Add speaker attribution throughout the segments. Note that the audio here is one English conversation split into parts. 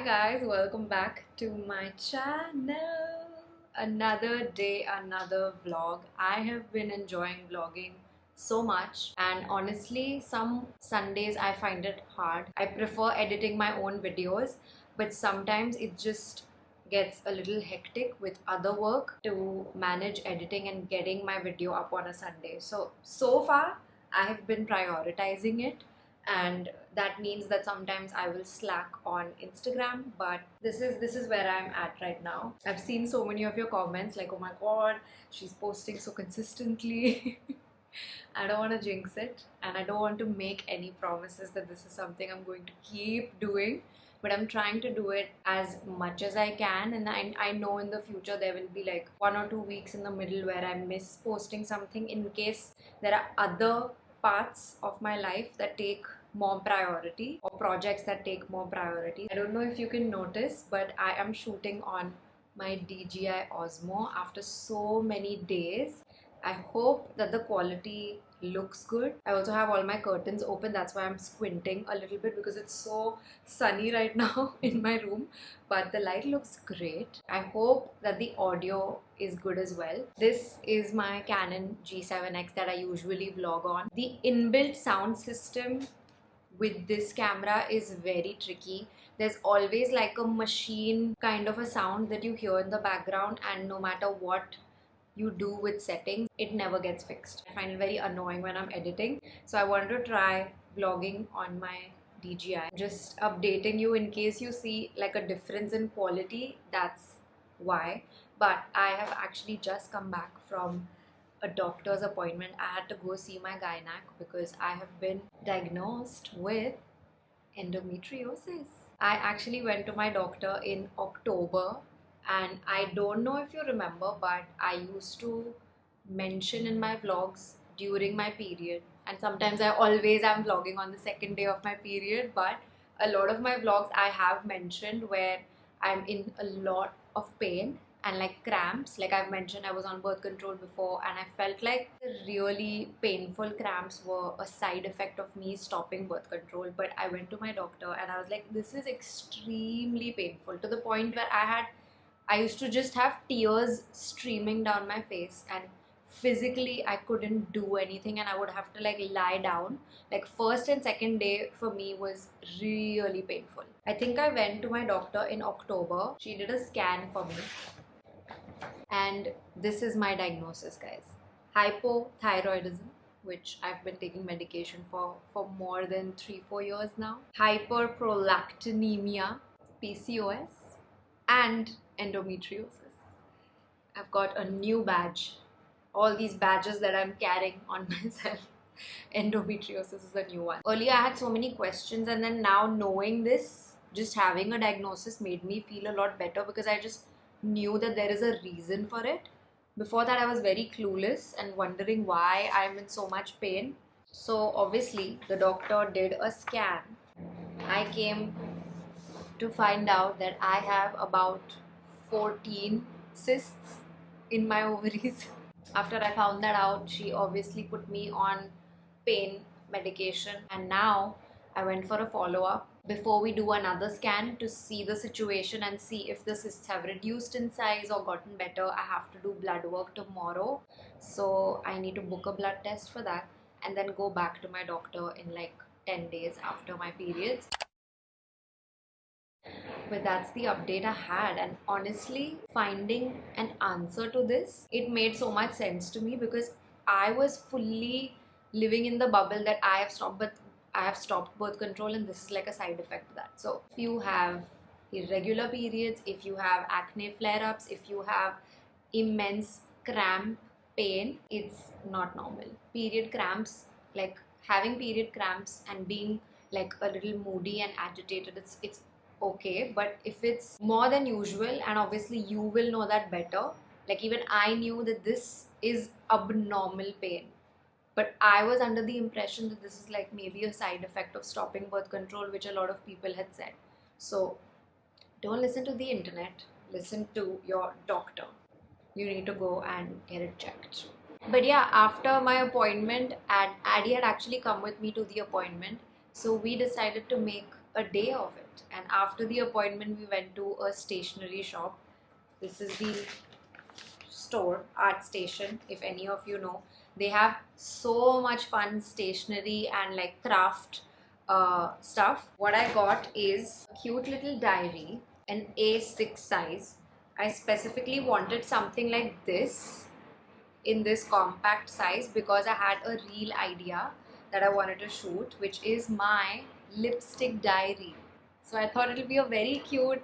Speaker 1: Hi guys, welcome back to my channel. Another day, another vlog. I have been enjoying vlogging so much, and honestly, some Sundays I find it hard. I prefer editing my own videos, but sometimes it just gets a little hectic with other work to manage editing and getting my video up on a Sunday. So far, I have been prioritizing it, and that means that sometimes I will slack on Instagram, but this is where I'm at right now. I've seen so many of your comments like, oh my god, she's posting so consistently. I don't want to jinx it, and I don't want to make any promises that this is something I'm going to keep doing, but I'm trying to do it as much as I can. And I know in the future there will be like 1 or 2 weeks in the middle where I miss posting something in case there are other parts of my life that take more priority, or projects that take more priority. I don't know if you can notice, but I am shooting on my DJI Osmo after so many days. I hope that the quality looks good. I also have all my curtains open, that's why I'm squinting a little bit because it's so sunny right now in my room, but the light looks great. I hope that the audio is good as well. This is my Canon G7X that I usually vlog on. The inbuilt sound system with this camera is very tricky. There's always like a machine kind of a sound that you hear in the background, and no matter what you do with settings, it never gets fixed. I find it very annoying when I'm editing, so I wanted to try vlogging on my DJI. Just updating you in case you see like a difference in quality, that's why. But I have actually just come back from a doctor's appointment. I had to go see my gynec because I have been diagnosed with endometriosis. I actually went to my doctor in October, and I don't know if you remember, but I used to mention in my vlogs during my period, and sometimes I always am vlogging on the second day of my period, but a lot of my vlogs I have mentioned where I'm in a lot of pain and like cramps. Like I've mentioned, I was on birth control before, and I felt like the really painful cramps were a side effect of me stopping birth control. But I went to my doctor and I was like, this is extremely painful, to the point where I used to just have tears streaming down my face, and physically I couldn't do anything, and I would have to like lie down. Like first and second day for me was really painful. I think I went to my doctor in October. She did a scan for me, and this is my diagnosis, guys. Hypothyroidism, which I've been taking medication for more than 3-4 years now. Hyperprolactinemia, PCOS, and endometriosis. I've got a new badge. All these badges that I'm carrying on myself. Endometriosis is a new one. Earlier I had so many questions, and then now knowing this, just having a diagnosis made me feel a lot better because I just knew that there is a reason for it. Before that I was very clueless and wondering why I'm in so much pain. So obviously the doctor did a scan. I came to find out that I have about 14 cysts in my ovaries. After I found that out, she obviously put me on pain medication, and now I went for a follow-up before we do another scan to see the situation and see if the cysts have reduced in size or gotten better. I have to do blood work tomorrow, so I need to book a blood test for that and then go back to my doctor in like 10 days after my periods. But that's the update I had, and honestly finding an answer to this, it made so much sense to me because I was fully living in the bubble that I have stopped birth control, and this is like a side effect of that. So if you have irregular periods, if you have acne flare-ups, if you have immense cramp pain, it's not normal. Period cramps, like having period cramps and being like a little moody and agitated, it's okay. But if it's more than usual, and obviously you will know that better, like even I knew that this is abnormal pain, but I was under the impression that this is like maybe a side effect of stopping birth control, which a lot of people had said. So don't listen to the internet, listen to your doctor. You need to go and get it checked. But yeah, after my appointment, and Addie had actually come with me to the appointment, so we decided to make a day of it. And after the appointment, we went to a stationery shop. This is the store, Art Station, if any of you know. They have so much fun stationery and like craft stuff. What I got is a cute little diary, an A6 size. I specifically wanted something like this in this compact size because I had a real idea that I wanted to shoot, which is my lipstick diary. So I thought it'll be a very cute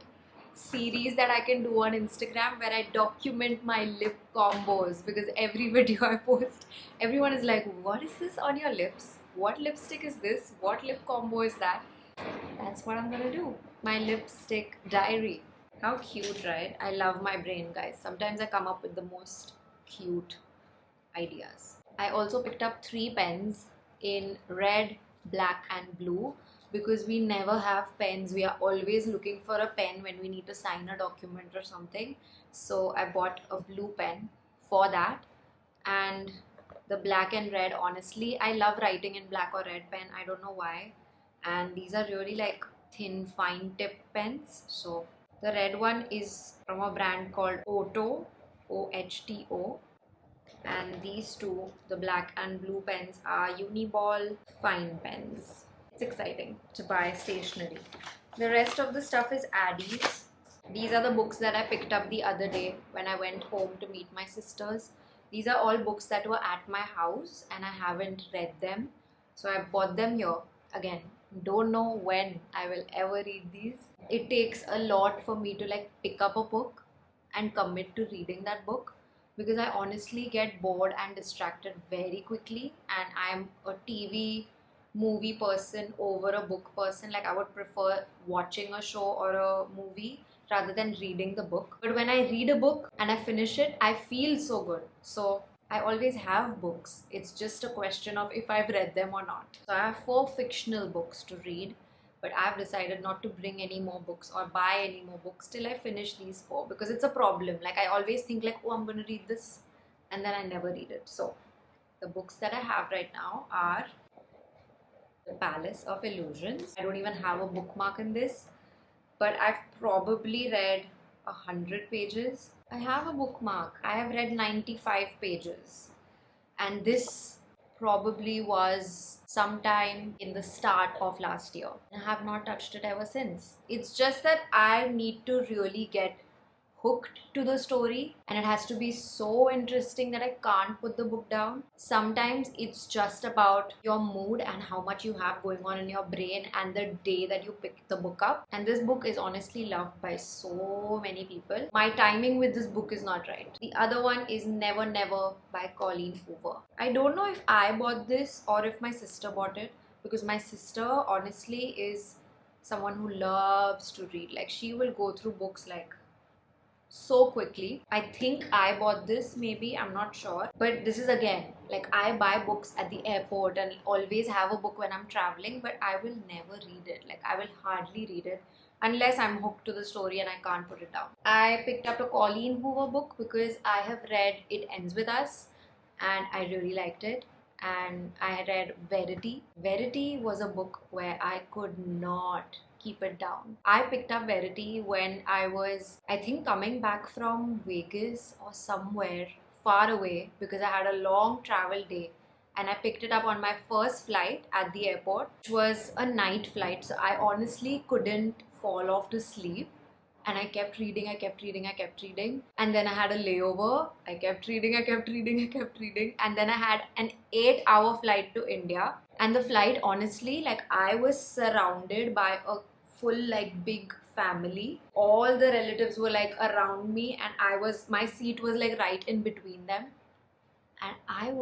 Speaker 1: series that I can do on Instagram where I document my lip combos, because every video I post, everyone is like, what is this on your lips? What lipstick is this? What lip combo is that? That's what I'm gonna do. My lipstick diary. How cute, right? I love my brain, guys. Sometimes I come up with the most cute ideas. I also picked up 3 pens in red, black and blue because we never have pens. We are always looking for a pen when we need to sign a document or something. So I bought a blue pen for that. And the black and red, honestly, I love writing in black or red pen. I don't know why. And these are really like thin, fine tip pens. So the red one is from a brand called Ohto, OHTO. And these two, the black and blue pens, are Uniball fine pens. It's exciting to buy stationery. The rest of the stuff is Addies. These are the books that I picked up the other day when I went home to meet my sisters. These are all books that were at my house and I haven't read them. So I bought them here. Again, don't know when I will ever read these. It takes a lot for me to like pick up a book and commit to reading that book, because I honestly get bored and distracted very quickly, and I'm a TV movie person over a book person. Like I would prefer watching a show or a movie rather than reading the book. But when I read a book and I finish it, I feel so good. So I always have books. It's just a question of if I've read them or not. So I have 4 fictional books to read, but I've decided not to bring any more books or buy any more books till I finish these 4, because it's a problem. Like I always think like, oh, I'm going to read this, and then I never read it. So the books that I have right now are The Palace of Illusions. I don't even have a bookmark in this, but I've probably read 100 pages. I have a bookmark. I have read 95 pages, and this probably was sometime in the start of last year. I have not touched it ever since. It's just that I need to really get hooked to the story, and it has to be so interesting that I can't put the book down. Sometimes it's just about your mood and how much you have going on in your brain and the day that you pick the book up. And this book is honestly loved by so many people. My timing with this book is not right. The other one is Never Never by Colleen Hoover. I don't know if I bought this or if my sister bought it, because my sister honestly is someone who loves to read. Like she will go through books like so quickly. I think I bought this, maybe, I'm not sure. But this is again, like I buy books at the airport and always have a book when I'm traveling, but I will never read it. Like I will hardly read it unless I'm hooked to the story and I can't put it down. I picked up a Colleen Hoover book because I have read It Ends With Us and I really liked it. And I read Verity. Verity was a book where I could not keep it down. I picked up Verity when I was, I think, coming back from Vegas or somewhere far away, because I had a long travel day, and I picked it up on my first flight at the airport, which was a night flight. So I honestly couldn't fall off to sleep. And I kept reading, I kept reading, I kept reading. And then I had a layover. I kept reading, I kept reading, I kept reading. And then I had an 8-hour flight to India. And the flight, honestly, like I was surrounded by a full like big family. All the relatives were like around me, and my seat was like right in between them. And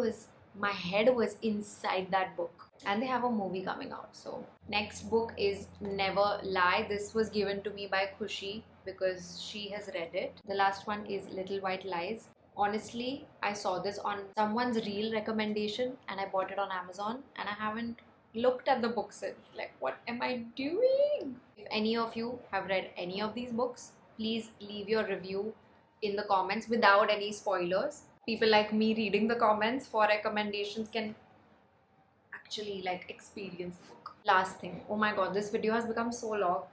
Speaker 1: my head was inside that book. And they have a movie coming out. So next book is Never Lie. This was given to me by Khushi because she has read it. The last one is Little White Lies. Honestly, I saw this on someone's reel recommendation and I bought it on Amazon, and I haven't looked at the book since. Like, what am I doing? If any of you have read any of these books, please leave your review in the comments without any spoilers. People like me reading the comments for recommendations can actually like experience the book. Last thing, oh my god, this video has become so long.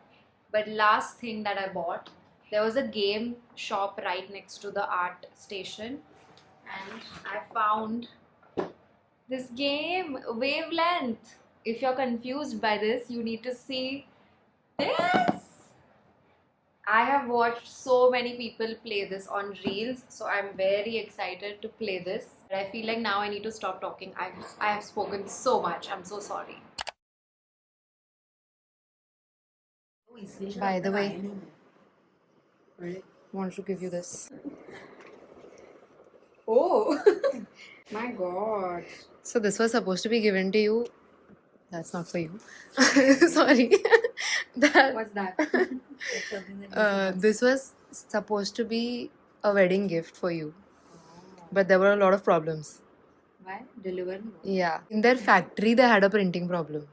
Speaker 1: But last thing that I bought, there was a game shop right next to the art station, and I found this game, Wavelength. If you're confused by this, you need to see this. I have watched so many people play this on Reels, so I'm very excited to play this. But I feel like now I need to stop talking. I have spoken so much. I'm so sorry. By the way, want to give you this. Oh my god. So this was supposed to be given to you. That's not for you. Sorry. What's that? This was supposed to be a wedding gift for you. But there were a lot of problems. Why? Deliver? Yeah. In their factory, they had a printing problem.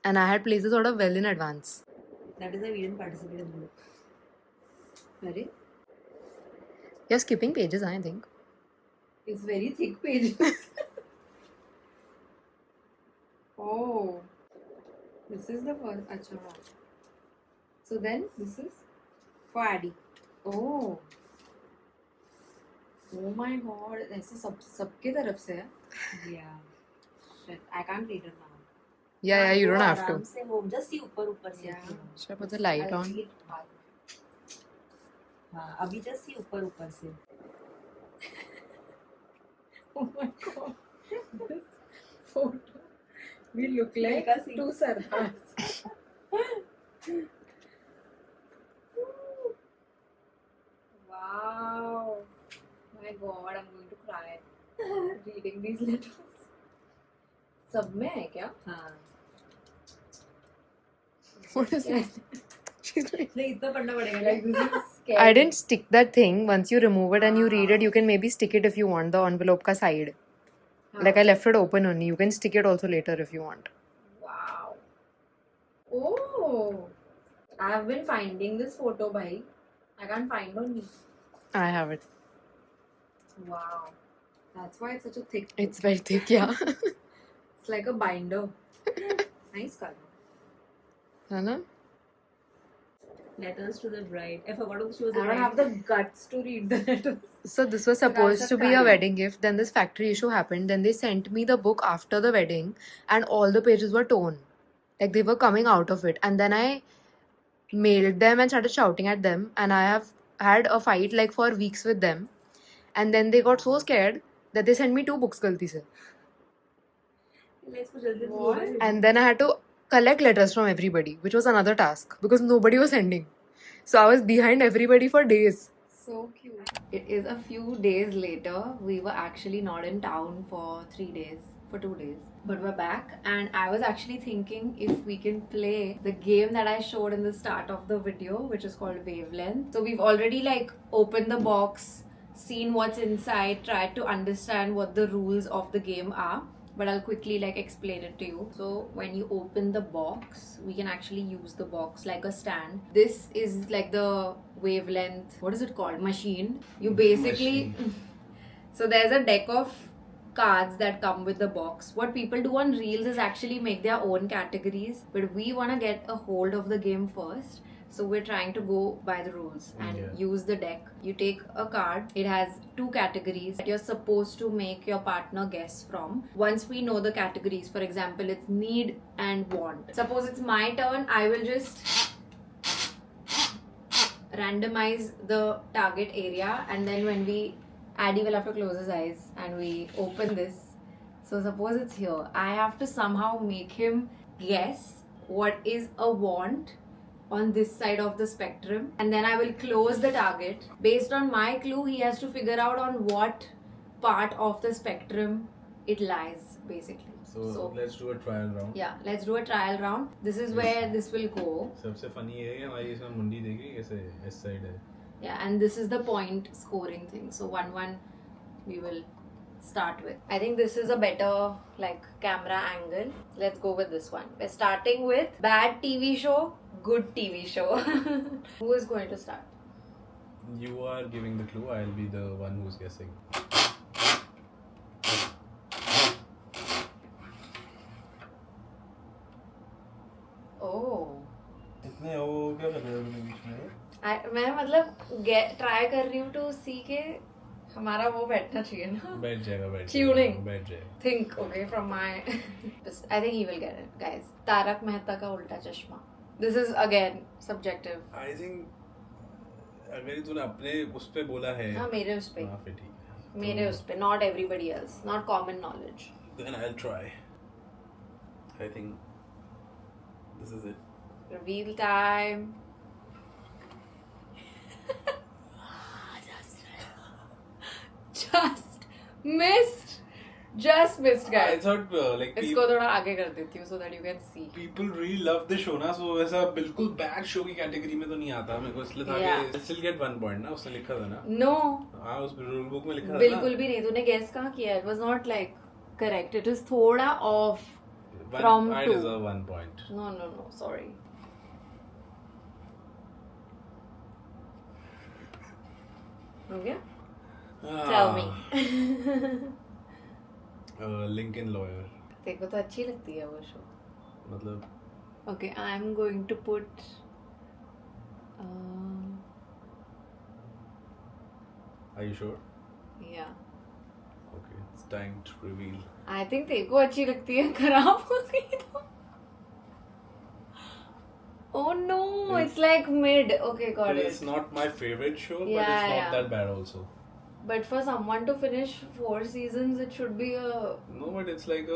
Speaker 1: And I had placed this order well in advance.
Speaker 2: That is why we didn't participate in it.
Speaker 1: Sorry? You're skipping pages, I think.
Speaker 2: It's very thick pages.
Speaker 1: Oh. This is the first. Achha. So then, this is
Speaker 2: For Addy.
Speaker 1: Oh. Oh my god. ऐसे सबके तरफ से है?
Speaker 2: Yeah. Shit. I can't read it now.
Speaker 1: Yeah, you don't have to.
Speaker 2: आराम से वो just see ऊपर से.
Speaker 1: Yeah. Should I put the light
Speaker 2: I'll
Speaker 1: on?
Speaker 2: read बाद में. हाँ, अभी just see ऊपर से.
Speaker 1: Oh my god. This photo. We look like two Sardars. Wow. My god, I'm going to cry reading these letters. सब में है क्या?
Speaker 2: हाँ.
Speaker 1: What is it?
Speaker 2: नहीं इतना पढ़ना पड़ेगा.
Speaker 1: Like this is scary. I didn't stick that thing. Once you remove it and you read it, you can maybe stick it if you want the envelope ka side. Like I left it open only. You can stick it also later if you want. Wow. Oh. I have been finding this photo, bhai. I can't find on me. I have it. Wow. That's why it's such a thick book. It's very thick, yeah. It's like a binder. Nice color. Hana?
Speaker 2: Letters to the bride. I forgot who she was.
Speaker 1: I don't have the guts to read the letters. So this was supposed to be a wedding gift. Then this factory issue happened. Then they sent me the book after the wedding, and all the pages were torn. Like they were coming out of it. And then I mailed them and started shouting at them. And I have had a fight like for weeks with them. And then they got so scared that they sent me 2 books galti se.
Speaker 2: What?
Speaker 1: And then I had to collect letters from everybody, which was another task because nobody was sending. So I was behind everybody for days. So cute. It is a few days later. We were actually not in town for 3 days, for 2 days. But we're back, and I was actually thinking if we can play the game that I showed in the start of the video, which is called Wavelength. So we've already like opened the box, seen what's inside, tried to understand what the rules of the game are. But I'll quickly like explain it to you. So when you open the box, we can actually use the box like a stand. This is like the Wavelength, what is it called? Machine. You basically so there's a deck of cards that come with the box. What people do on Reels is actually make their own categories, but we want to get a hold of the game first. So we're trying to go by the rules and use the deck. You take a card. It has 2 categories that you're supposed to make your partner guess from. Once we know the categories, for example, it's need and want. Suppose it's my turn, I will just randomize the target area, and then when Addy will have to close his eyes and we open this. So suppose it's here. I have to somehow make him guess what is a want on this side of the spectrum, and then I will close the target. Based on my clue, he has to figure out on what part of the spectrum it lies, basically.
Speaker 3: So let's do a trial round.
Speaker 1: Yeah, let's do a trial round. This is where this will go.
Speaker 3: सबसे funny है कि हमारी इसमें मुंडी देखी कैसे इस side है.
Speaker 1: Yeah, and this is the point scoring thing. So 1-1 we will start with. I think this is a better like camera angle. Let's go with this one. We're starting with bad TV show, good TV show. Who is going to start?
Speaker 3: You are giving the clue. I'll be the one who's guessing.
Speaker 1: Oh.
Speaker 3: इतने वो क्या कर रहे हो
Speaker 1: मैं मतलब try कर रही हूँ टू सी के हमारा वो बैठना चाहिए ना.
Speaker 3: बैठ जाएगा
Speaker 1: Tuning.
Speaker 3: बैठ जाएगा.
Speaker 1: Think, okay, from my I think he will get it, guys. Tarak Mehta का उल्टा चश्मा. This is again subjective.
Speaker 3: I think अगर तूने अपने उस पे बोला है.
Speaker 1: हाँ मेरे उस पे.
Speaker 3: हाँ फिर ठीक है.
Speaker 1: मेरे उस पे. Not everybody else. Not common knowledge.
Speaker 3: Then I'll try. I think this is it.
Speaker 1: Reveal time. Just missed,
Speaker 3: I
Speaker 1: guys.
Speaker 3: thought like
Speaker 1: इसको थोड़ा आगे कर देती हूँ so that you can see.
Speaker 3: people really love the show ना, so ऐसा बिल्कुल bad show की कैटेगरी में तो नहीं आता मेरे को, इसलिए था
Speaker 1: Yeah.
Speaker 3: कि still get 1 point ना, उसने लिखा था ना.
Speaker 1: No.
Speaker 3: हाँ उस रूल बुक में लिखा था ना.
Speaker 1: बिल्कुल भी नहीं. तूने guess कहाँ किया? It was not like correct. It is थोड़ा off from
Speaker 3: I
Speaker 1: 2.
Speaker 3: deserve 1 point.
Speaker 1: No. Sorry. हो गया? Tell me.
Speaker 3: Lincoln Lawyer.
Speaker 1: तेरे को तो अच्छी लगती है वो शो.
Speaker 3: मतलब
Speaker 1: Okay, I'm going to put.
Speaker 3: are you sure?
Speaker 1: Yeah.
Speaker 3: Okay, it's time to reveal.
Speaker 1: I think तेरे को अच्छी लगती है. खराब हो गई तो. Oh no, it's like mid. Okay, got
Speaker 3: It's
Speaker 1: it.
Speaker 3: not my favorite show, but
Speaker 1: Yeah,
Speaker 3: it's not
Speaker 1: yeah.
Speaker 3: that bad also.
Speaker 1: But for someone to finish 4 seasons, it should be a.
Speaker 3: No, but it's like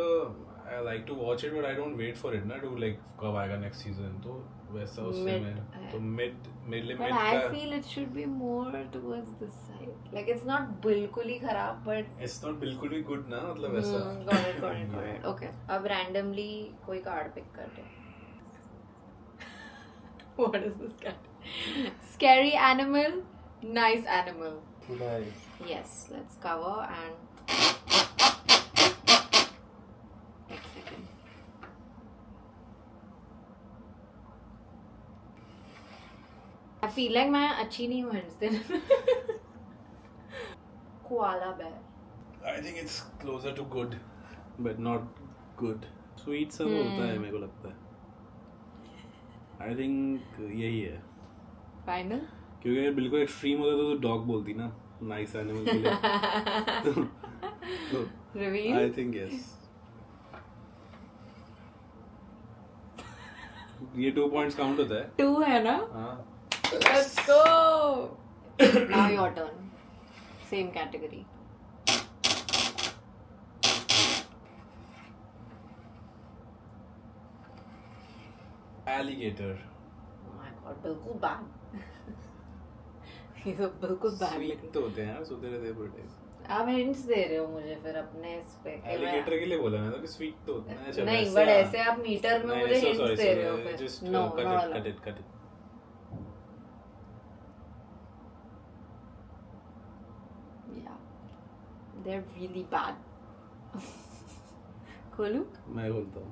Speaker 3: I like to watch it, but I don't wait for it ना, to like कब आएगा next season, तो वैसा उससे
Speaker 1: Mid,
Speaker 3: मैं तो mid
Speaker 1: But I feel it should be more towards this side. Like it's not बिल्कुल ही खराब, but.
Speaker 3: it's not बिल्कुल भी good ना, मतलब वैसा.
Speaker 1: Got it. Okay. अब randomly कोई card pick कर दे. What is this card? Scary animal, nice animal. Yes, let's cover and. One second. I feel like मैं अच्छी नहीं हूँ hints देने. Koala bear.
Speaker 3: I think it's closer to good, but not good. Sweet सा बोलता है मेरे को लगता है. I think यही है.
Speaker 1: Final.
Speaker 3: क्योंकि अगर बिल्कुल एक्सट्रीम होता तो डॉग बोलती ना, नाइस एनिमल के लिए. तो
Speaker 1: Reveal.
Speaker 3: I think yes. ये 2 points count होता है.
Speaker 1: 2 है ना?
Speaker 3: हाँ.
Speaker 1: Let's go. Now your turn. Same category.
Speaker 3: Alligator.
Speaker 1: Oh my god, बिल्कुल bad. ये तो बिल्कुल bad
Speaker 3: Sweet
Speaker 1: लगी.
Speaker 3: तो होते हैं यार, सोते रहते हैं पूरे टाइम.
Speaker 1: आप hints दे रहे हो मुझे फिर अपने इस पे.
Speaker 3: Alligator के लिए बोला मैं तो कि sweet तो होते हैं. अच्छा,
Speaker 1: नहीं,
Speaker 3: वैसा.
Speaker 1: but ऐसे आप मीटर में
Speaker 3: नहीं,
Speaker 1: मुझे
Speaker 3: so
Speaker 1: hints
Speaker 3: sorry,
Speaker 1: दे रहे हो फिर.
Speaker 3: just
Speaker 1: No,
Speaker 3: cut
Speaker 1: not
Speaker 3: it,
Speaker 1: allowed.
Speaker 3: cut it.
Speaker 1: Yeah, they're really bad. खोलूं?
Speaker 3: मैं बोलता हूँ.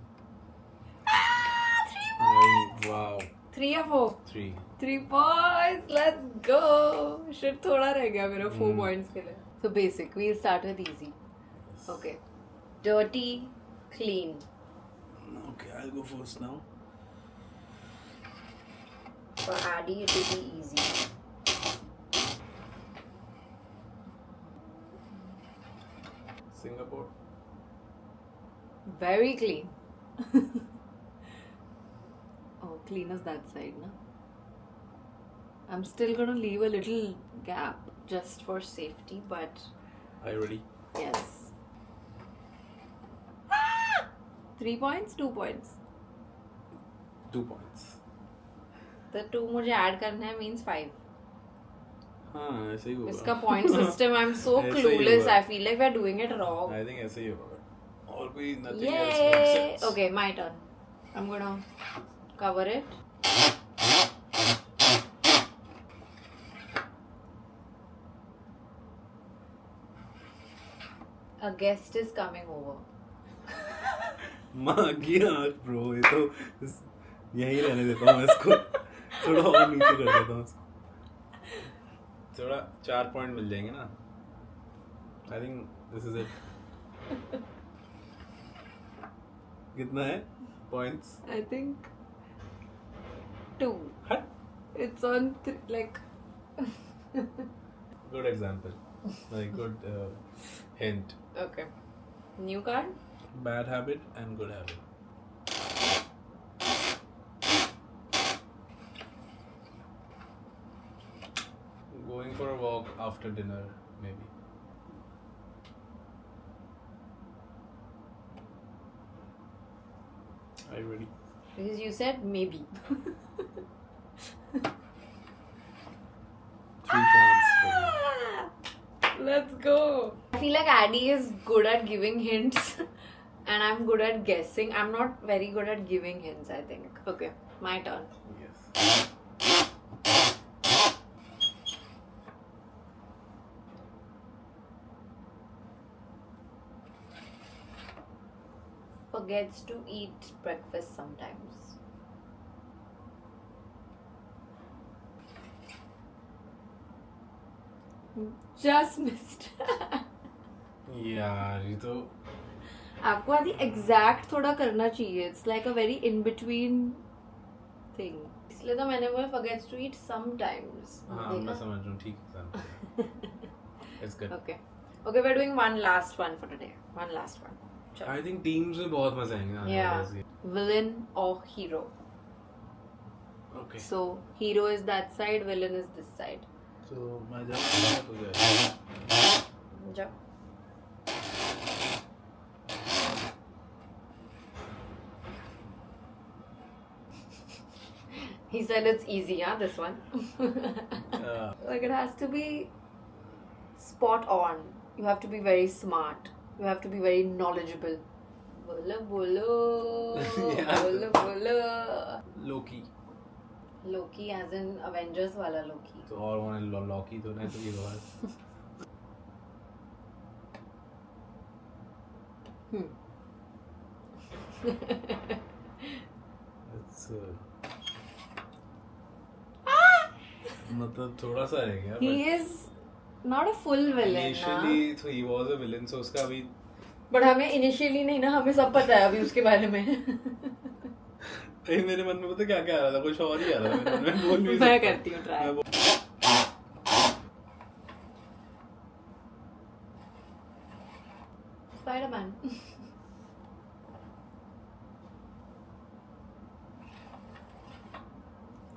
Speaker 1: 3 points.
Speaker 3: Wow.
Speaker 1: 3 या 4?
Speaker 3: 3.
Speaker 1: 3 points. Let's go. Shit, थोड़ा रह गया मेरा 4 points के लिए. So basic. We'll start with easy. Okay. Dirty, clean.
Speaker 3: Okay, I'll go first now.
Speaker 1: For Addy, it will be easy.
Speaker 3: Singapore.
Speaker 1: Very clean. Oh, clean as that side, na? I'm still gonna leave a little gap just for safety, but
Speaker 3: Are you ready?
Speaker 1: yes. 3 points, 2 points.
Speaker 3: 2 points.
Speaker 1: The 2 मुझे add करना है means 5.
Speaker 3: हाँ ऐसे ही होगा.
Speaker 1: इसका point system, I'm so
Speaker 3: ऐसे ही
Speaker 1: clueless.
Speaker 3: होगा.
Speaker 1: I feel like we're doing it wrong.
Speaker 3: I think ऐसे ही होगा. और कोई nothing else makes
Speaker 1: Yay!
Speaker 3: sense.
Speaker 1: Okay, my turn. I'm gonna cover it. A guest is coming over.
Speaker 3: माँ की आँख bro, ये तो यहीं रहने देता हूँ इसको. थोड़ा और नीचे कर देता हूँ इसको. थोड़ा 4 पॉइंट मिल जाएंगे ना. I think this is it. कितना है points?
Speaker 1: I think 2.
Speaker 3: हट.
Speaker 1: It's on like.
Speaker 3: Good example. Like good hint.
Speaker 1: Okay. New card.
Speaker 3: Bad habit and good habit. Going for a walk after dinner, maybe. Are you ready?
Speaker 1: Because you said maybe.
Speaker 3: 3 points for you.
Speaker 1: Let's go. I feel like Addy is good at giving hints and I'm good at guessing. I'm not very good at giving hints, I think. Okay, my turn.
Speaker 3: Yes.
Speaker 1: Forgets to eat breakfast sometimes. Just missed.
Speaker 3: यार ये तो
Speaker 1: आपको आदि exact थोड़ा करना चाहिए. It's like a very in between thing. इसलिए तो मैंने बोला forgets to eat sometimes.
Speaker 3: हाँ मैं समझ रहा हूँ ठीक है. It's good.
Speaker 1: Okay. Okay, we're doing one last one for today. One last one. Chalo.
Speaker 3: I think teams में बहुत मजा आएंगे ना.
Speaker 1: Yeah. Villain or hero.
Speaker 3: Okay.
Speaker 1: So hero is that side, villain is this side.
Speaker 3: So मैं जब हो जाए.
Speaker 1: Jab. He said it's easy, huh? This one. Like it has to be spot on. You have to be very smart. You have to be very knowledgeable. Bolo bolo.
Speaker 3: Yeah.
Speaker 1: Bolo bolo.
Speaker 3: Loki.
Speaker 1: Loki as in Avengers वाला Loki.
Speaker 3: तो और वो Loki तो नहीं तो ये बात. It's मतलब थोड़ा सा रह गया.
Speaker 1: He is not a full villain.
Speaker 3: Initially so he was a villain so उसका अभी.
Speaker 1: But हमें initially नहीं ना, हमें सब पता है अभी उसके बारे में.
Speaker 3: मेरे मन में पता क्या क्या आ रहा था, कुछ और ही आ रहा था मेरे मन में. बोल भी
Speaker 1: मैं करती हूँ try. Spider-Man.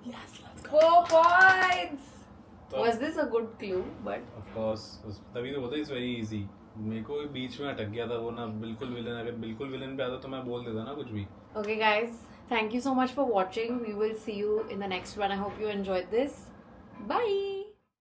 Speaker 3: Yes, let's
Speaker 1: 4 points.
Speaker 3: तो
Speaker 1: Was this a good clue? But
Speaker 3: of course तभी तो बोलता है it's very easy. मेरे को बीच में अटक गया था वो ना. बिल्कुल विलन, अगर बिल्कुल विलन पे आता तो मैं बोल देता ना कुछ भी.
Speaker 1: okay, guys, thank you so much for watching. We will see you in the next one. I hope you enjoyed this. Bye.